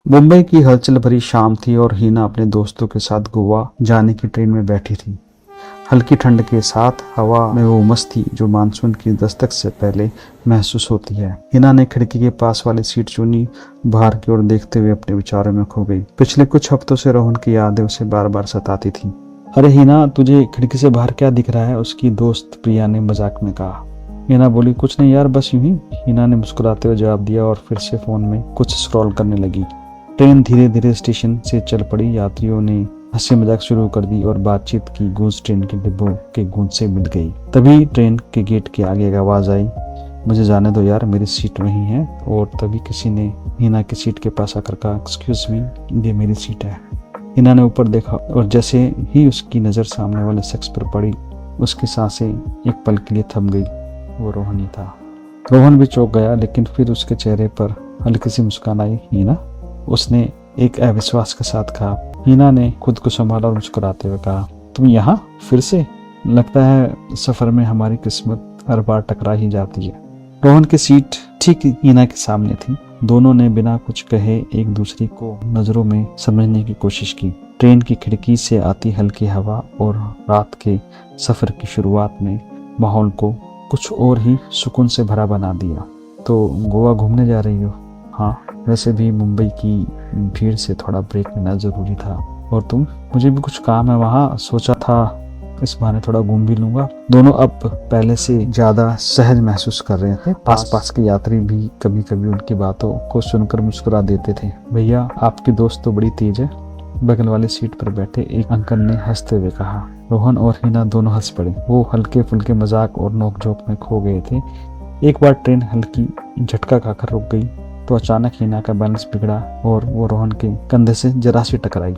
मुंबई की हलचल भरी शाम थी और हीना अपने दोस्तों के साथ गोवा जाने की ट्रेन में बैठी थी। हल्की ठंड के साथ हवा में वो उमस थी जो मानसून की दस्तक से पहले महसूस होती है। हिना ने खिड़की के पास वाली सीट चुनी, बाहर की ओर देखते हुए अपने विचारों में खो गई। पिछले कुछ हफ्तों से रोहन की यादें उसे बार बार सताती थी। अरे हिना, तुझे खिड़की से बाहर क्या दिख रहा है? उसकी दोस्त प्रिया ने मजाक में कहा। हिना बोली, कुछ नहीं यार, बस यूं ही। हिना ने मुस्कुराते हुए जवाब दिया और फिर से फोन में कुछ स्क्रॉल करने लगी। ट्रेन धीरे धीरे स्टेशन से चल पड़ी। यात्रियों ने हंसी मजाक शुरू कर दी और बातचीत की गूंज ट्रेन के डिब्बों के गूंज से मिल गई। तभी ट्रेन के गेट के आगे एक आवाज आई, मुझे जाने दो यार, मेरी सीट वहीं है। और तभी किसी ने हिना की सीट के पास आकर कहा, एक्सक्यूज मी, ये मेरी सीट है। हिना ने ऊपर देखा और जैसे ही उसकी नजर सामने वाले शख्स पर पड़ी, उसकी सांसें एक पल के लिए थम गई। वो रोहन ही था। रोहन भी चौंक गया, लेकिन फिर उसके चेहरे पर हल्की सी मुस्कान आई। हिना, उसने एक अविश्वास के साथ कहा। हिना ने खुद को संभाला और मुस्कुराते हुए कहा, तुम यहाँ फिर से? लगता है सफर में हमारी किस्मत हर बार टकरा ही जाती है। रोहन की सीट ठीक हिना के सामने थी। दोनों ने बिना कुछ कहे एक दूसरे को नजरों में समझने की कोशिश की। ट्रेन की खिड़की से आती हल्की हवा और रात के सफर की शुरुआत में माहौल को कुछ और ही सुकून से भरा बना दिया। तो गोवा घूमने जा रही हो? हाँ, वैसे भी मुंबई की भीड़ से थोड़ा ब्रेक लेना जरूरी था। और तुम? मुझे भी कुछ काम है वहाँ, सोचा था इस बहाने थोड़ा घूम भी लूंगा। दोनों अब पहले से ज्यादा सहज महसूस कर रहे थे। आसपास के यात्री भी कभी कभी उनकी बातों को सुनकर मुस्कुरा देते थे। भैया, आपकी दोस्त तो बड़ी तेज है, बगल वाली सीट पर बैठे एक अंकल ने हंसते हुए कहा। रोहन और हिना दोनों हंस पड़े। वो हल्के फुल्के मजाक और नोकझोंक में खो गए थे। एक बार ट्रेन हल्की झटका खाकर रुक गई तो अचानक हिना का बैलेंस बिगड़ा और वो रोहन के कंधे से जरा सी टकराई।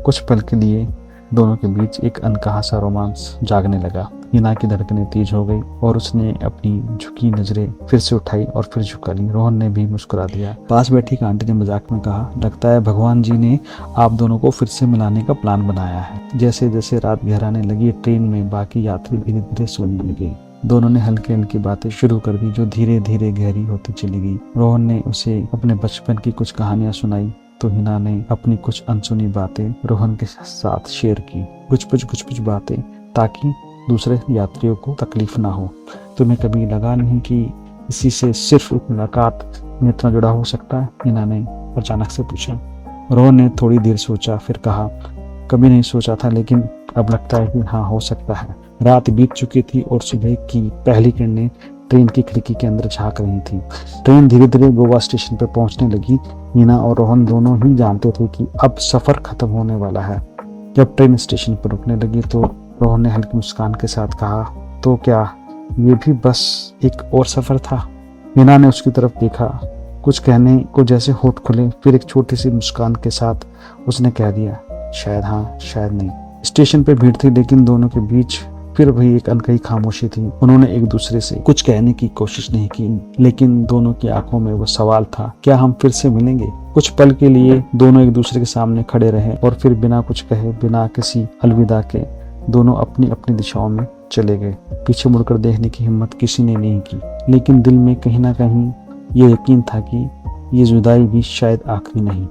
कुछ पल के लिए दोनों के बीच एक अनकहा सा रोमांस जागने लगा। हिना की धड़कनें तेज हो गई और उसने अपनी झुकी नजरें फिर से उठाई और फिर झुका ली। रोहन ने भी मुस्कुरा दिया। पास बैठी आंटी ने मजाक में कहा, लगता है भगवान जी ने आप दोनों को फिर से मिलाने का प्लान बनाया है। जैसे जैसे रात गहराने लगी, ट्रेन में बाकी यात्री धीरे धीरे सोने लगे। दोनों ने हल्की हल्की बातें शुरू कर दी जो धीरे धीरे गहरी होती चली गई। रोहन ने उसे अपने बचपन की कुछ कहानियां सुनाई तो हिना ने अपनी कुछ अनसुनी बातें रोहन के साथ शेयर की। कुछ बातें ताकि दूसरे यात्रियों को तकलीफ ना हो। तुम्हें कभी लगा नहीं कि इसी से सिर्फ मुलाकात में इतना जुड़ा हो सकता है? हिना ने अचानक से पूछा। रोहन ने थोड़ी देर सोचा, फिर कहा, कभी नहीं सोचा था, लेकिन अब लगता है कि हाँ, हो सकता है। रात बीत चुकी थी और सुबह की पहली किरणें ट्रेन की खिड़की के अंदर झांक रही थी। ट्रेन धीरे धीरे गोवा स्टेशन पर पहुंचने लगी। हिना और रोहन दोनों ही जानते थे कि अब सफर खत्म होने वाला है। जब ट्रेन स्टेशन पर रुकने लगी तो रोहन ने हल्की मुस्कान के साथ कहा, तो क्या ये भी बस एक और सफर था? हिना ने उसकी तरफ देखा, कुछ कहने को जैसे होठ खुले, फिर एक छोटी सी मुस्कान के साथ उसने कह दिया, शायद हाँ, शायद नहीं। स्टेशन पे भीड़ थी, लेकिन दोनों के बीच फिर भी एक अनकही खामोशी थी। उन्होंने एक दूसरे से कुछ कहने की कोशिश नहीं की, लेकिन दोनों की आंखों में वो सवाल था, क्या हम फिर से मिलेंगे? कुछ पल के लिए दोनों एक दूसरे के सामने खड़े रहे और फिर बिना कुछ कहे, बिना किसी अलविदा के, दोनों अपनी अपनी दिशाओं में चले गए। पीछे मुड़कर देखने की हिम्मत किसी ने नहीं की, लेकिन दिल में कहीं ना कहीं ये यकीन था कि ये जुदाई भी शायद आखिरी नहीं।